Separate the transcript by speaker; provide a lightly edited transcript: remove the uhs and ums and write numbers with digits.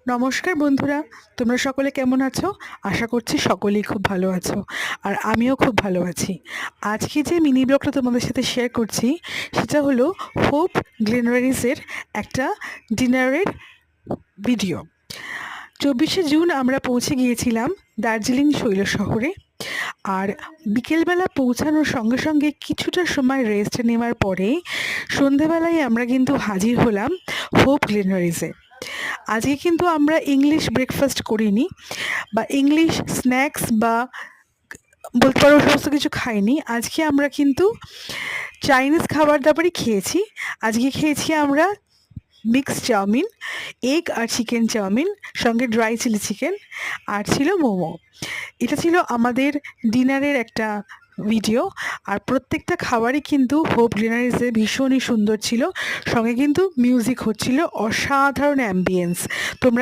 Speaker 1: নমস্কার বন্ধুরা, তোমরা সকলে কেমন আছো? আশা করছি সকলেই খুব ভালো আছো, আর আমিও খুব ভালো আছি। আজকে যে মিনি ব্লগটা তোমাদের সাথে শেয়ার করছি সেটা হলো হোপ গ্লেনারিজের একটা ডিনারের ভিডিও। 24শে জুন আমরা পৌঁছে গিয়েছিলাম দার্জিলিং শৈল শহরে। আর বিকেলবেলা পৌঁছানোর সঙ্গে সঙ্গে কিছুটা সময় রেস্ট নেওয়ার পরে সন্ধেবেলায় আমরা কিন্তু হাজির হলাম হোপ গ্লেনারিজে। আজকে কিন্তু আমরা ইংলিশ ব্রেকফাস্ট করিনি বা ইংলিশ স্ন্যাক্স বা বলতে পারো সমস্ত কিছু খাইনি। আজকে আমরা কিন্তু চাইনিজ খাবার দাবারই খেয়েছি। আজকে খেয়েছি আমরা মিক্স চাউমিন, এগ আর চিকেন চাউমিন, সঙ্গে ড্রাই চিলি চিকেন, আর ছিল মোমো। এটা ছিল আমাদের ডিনারের একটা ভিডিও। আর প্রত্যেকটা খাবারই কিন্তু হোপ ডিনারিজে ভীষণই সুন্দর ছিল, সঙ্গে কিন্তু মিউজিক হচ্ছিল, অসাধারণ অ্যাম্বিয়েন্স। তোমরা